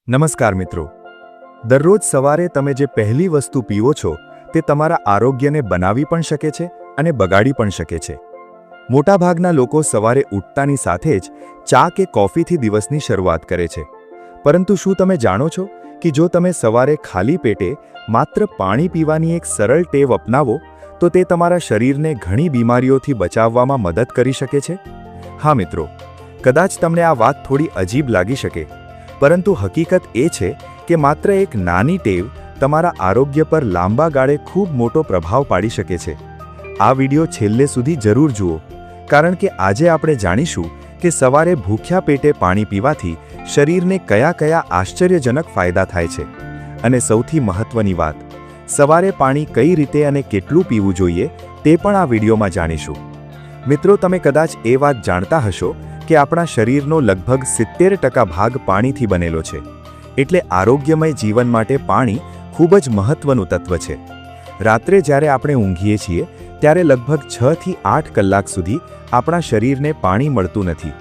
નમસ્કાર મિત્રો, દરરોજ સવારે તમે જે પહેલી વસ્તુ પીવો છો તે તમારા આરોગ્યને બનાવી પણ શકે છે અને બગાડી પણ શકે છે. મોટાભાગના લોકો સવારે ઉઠતાની સાથે જ ચા કે કોફીથી દિવસની શરૂઆત કરે છે. પરંતુ શું તમે જાણો છો કે જો તમે સવારે ખાલી પેટે માત્ર પાણી પીવાની એક સરળ ટેવ અપનાવો તો તે તમારા શરીરને ઘણી બીમારીઓથી બચાવવામાં મદદ કરી શકે છે? હા મિત્રો, કદાચ તમને આ વાત થોડી અજીબ લાગી શકે, પરંતુ હકીકત એ છે કે માત્ર એક નાની ટેવ તમારા આરોગ્ય પર લાંબા ગાળે ખૂબ મોટો પ્રભાવ પાડી શકે છે. આ વિડિયો છેલ્લે સુધી જરૂર જુઓ, કારણ કે આજે આપણે જાણીશું કે સવારે ભૂખ્યા પેટે પાણી પીવાથી શરીરને કયા કયા આશ્ચર્યજનક ફાયદા થાય છે. અને સૌથી મહત્વની વાત, સવારે પાણી કઈ રીતે અને કેટલું પીવું જોઈએ તે પણ આ વિડિયોમાં જાણીશું. મિત્રો, તમે કદાચ એ વાત જાણતા હશો કે આપણા શરીરનો લગભગ 70% ભાગ પાણીથી બનેલો છે. એટલે આરોગ્યમય જીવન માટે પાણી ખૂબ જ મહત્વનું તત્વ છે. રાત્રે જ્યારે આપણે ઊંઘીએ છીએ ત્યારે લગભગ 6 થી 8 કલાક સુધી આપણા શરીરને પાણી મળતું નથી.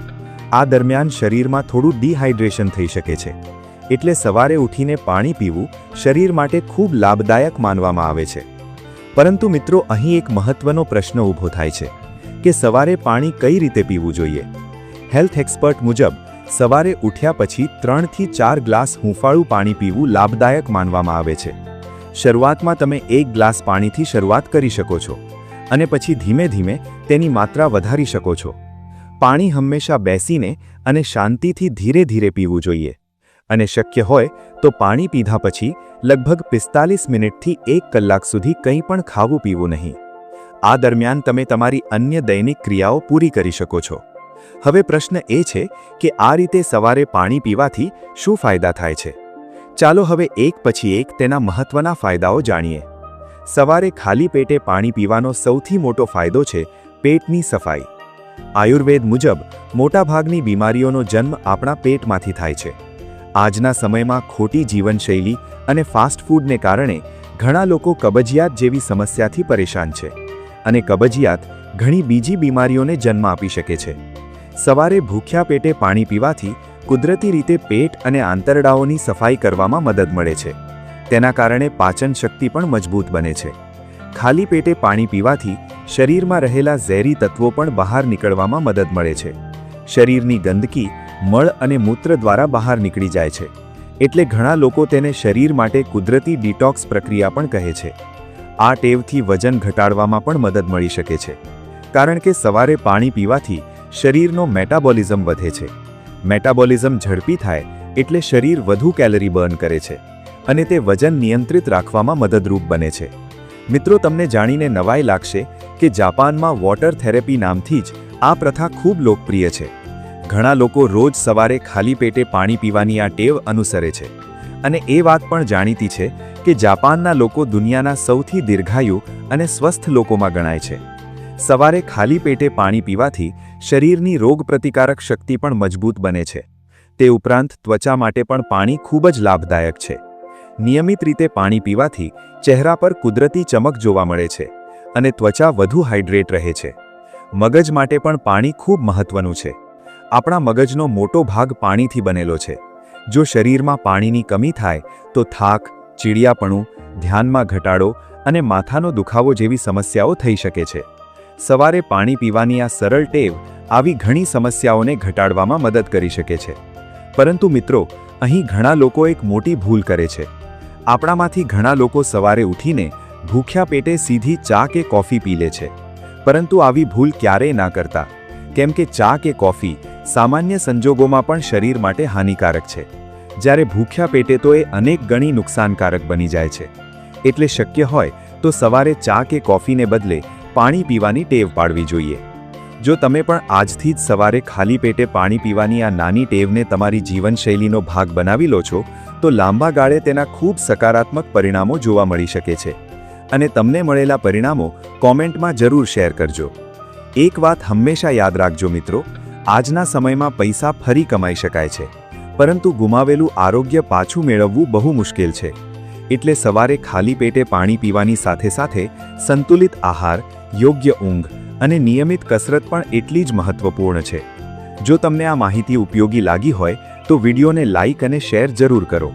આ દરમિયાન શરીરમાં થોડું ડિહાઇડ્રેશન થઈ શકે છે. એટલે સવારે ઉઠીને પાણી પીવું શરીર માટે ખૂબ લાભદાયક માનવામાં આવે છે. પરંતુ મિત્રો, અહીં એક મહત્વનો પ્રશ્ન ઊભો થાય છે કે સવારે પાણી કઈ રીતે પીવું જોઈએ. હેલ્થ એક્સપર્ટ મુજબ સવારે ઉઠ્યા પછી 3 થી 4 ગ્લાસ હૂંફાળું પાણી પીવું લાભદાયક માનવામાં આવે છે. શરૂઆતમાં તમે 1 ગ્લાસ પાણીથી શરૂઆત કરી શકો છો અને પછી ધીમે ધીમે તેની માત્રા વધારી શકો છો. પાણી હંમેશા બેસીને અને શાંતિથી ધીરે ધીરે પીવું જોઈએ. અને શક્ય હોય તો પાણી પીધા પછી લગભગ 45 મિનિટથી 1 કલાક સુધી કંઈ પણ ખાવું પીવું નહીં. આ દરમિયાન તમે તમારી અન્ય દૈનિક ક્રિયાઓ પૂરી કરી શકો છો. હવે પ્રશ્ન એ છે કે આ રીતે સવારે પાણી પીવાથી શું ફાયદા થાય છે? ચાલો હવે એક પછી એક તેના મહત્વના ફાયદાઓ જાણીએ. સવારે ખાલી પેટે પાણી પીવાનો સૌથી મોટો ફાયદો છે પેટની સફાઈ. આયુર્વેદ મુજબ મોટાભાગની બીમારીઓનો જન્મ આપણા પેટમાંથી થાય છે. આજના સમયમાં ખોટી જીવનશૈલી અને ફાસ્ટ ફૂડને કારણે ઘણા લોકો કબજિયાત જેવી સમસ્યાથી પરેશાન છે. અને કબજિયાત ઘણી બીજી બીમારીઓને જન્મ આપી શકે છે. સવારે ભૂખ્યા પેટે પાણી પીવાથી કુદરતી રીતે પેટ અને આંતરડાઓની સફાઈ કરવામાં મદદ મળે છે. તેના કારણે પાચન શક્તિ પણ મજબૂત બને છે. ખાલી પેટે પાણી પીવાથી શરીરમાં રહેલા ઝેરી તત્વો પણ બહાર નીકળવામાં મદદ મળે છે. શરીરની ગંદકી મળ અને મૂત્ર દ્વારા બહાર નીકળી જાય છે. એટલે ઘણા લોકો તેને શરીર માટે કુદરતી ડિટોક્સ પ્રક્રિયા પણ કહે છે. આ ટેવથી વજન ઘટાડવામાં પણ મદદ મળી શકે છે, કારણ કે સવારે પાણી પીવાથી શરીરનો મેટાબોલિઝમ વધે છે. મેટાબોલિઝમ ઝડપી થાય એટલે શરીર વધુ કેલરી બર્ન કરે છે અને તે વજન નિયંત્રિત રાખવામાં મદદરૂપ બને છે. મિત્રો, તમને જાણીને નવાઈ લાગશે કે જાપાનમાં વોટર થેરેપી નામથી જ આ પ્રથા ખૂબ લોકપ્રિય છે. ઘણા લોકો રોજ સવારે ખાલી પેટે પાણી પીવાની આ ટેવ અનુસરે છે. અને એ વાત પણ જાણીતી છે કે જાપાનના લોકો દુનિયાના સૌથી દીર્ઘાયુ અને સ્વસ્થ લોકોમાં ગણાય છે. સવારે ખાલી પેટે પાણી પીવાથી શરીરની રોગપ્રતિકારક શક્તિ પણ મજબૂત બને છે. તે ઉપરાંત ત્વચા માટે પણ પાણી ખૂબ જ લાભદાયક છે. નિયમિત રીતે પાણી પીવાથી ચહેરા પર કુદરતી ચમક જોવા મળે છે અને ત્વચા વધુ હાઇડ્રેટ રહે છે. મગજ માટે પણ પાણી ખૂબ મહત્વનું છે. આપણા મગજનો મોટો ભાગ પાણીથી બનેલો છે. જો શરીરમાં પાણીની કમી થાય તો થાક, ચીડિયાપણું, ધ્યાનમાં ઘટાડો અને માથાનો દુખાવો જેવી સમસ્યાઓ થઈ શકે છે. સવારે પાણી પીવાની આ સરળ ટેવ આવી ઘણી સમસ્યાઓને ઘટાડવામાં મદદ કરી શકે છે. પરંતુ મિત્રો, અહીં ઘણા લોકો એક મોટી ભૂલ કરે છે. આપણામાંથી ઘણા લોકો સવારે ઉઠીને ભૂખ્યા પેટે સીધી ચા કે કોફી પી લે છે. પરંતુ આવી ભૂલ ક્યારેય ના કરતા, કેમ કે ચા કે કોફી સામાન્ય સંજોગોમાં પણ શરીર માટે હાનિકારક છે, જ્યારે ભૂખ્યા પેટે તો એ અનેક ગણી નુકસાનકારક બની જાય છે. એટલે શક્ય હોય તો સવારે ચા કે કોફીને બદલે પાણી પીવાની ટેવ પાડવી જોઈએ. જો તમે પણ આજથી જ સવારે ખાલી પેટે પાણી પીવાની આ નાની ટેવને તમારી જીવનશૈલીનો ભાગ બનાવી લો છો તો લાંબા ગાળે તેના ખૂબ સકારાત્મક પરિણામો જોવા મળી શકે છે. અને તમને મળેલા પરિણામો કોમેન્ટમાં જરૂર શેર કરજો. એક વાત હંમેશા યાદ રાખજો મિત્રો, આજના સમયમાં પૈસા ફરી કમાઈ શકાય છે, પરંતુ ગુમાવેલું આરોગ્ય પાછું મેળવવું બહુ મુશ્કેલ છે. એટલે સવારે ખાલી પેટે પાણી પીવાની સાથે સાથે સંતુલિત આહાર, યોગ્ય ઊંઘ અને નિયમિત કસરત પણ એટલી જ મહત્વપૂર્ણ છે. જો તમને આ માહિતી ઉપયોગી લાગી હોય તો વિડીયોને લાઇક અને શેર જરૂર કરો.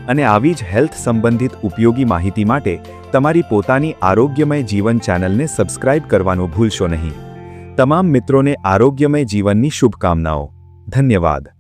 અને આવી જ હેલ્થ સંબંધિત ઉપયોગી માહિતી માટે તમારી પોતાની આરોગ્યમય જીવન ચેનલને સબસ્ક્રાઇબ કરવાનું ભૂલશો નહીં. તમામ મિત્રોને આરોગ્યમય જીવનની શુભકામનાઓ. ધન્યવાદ.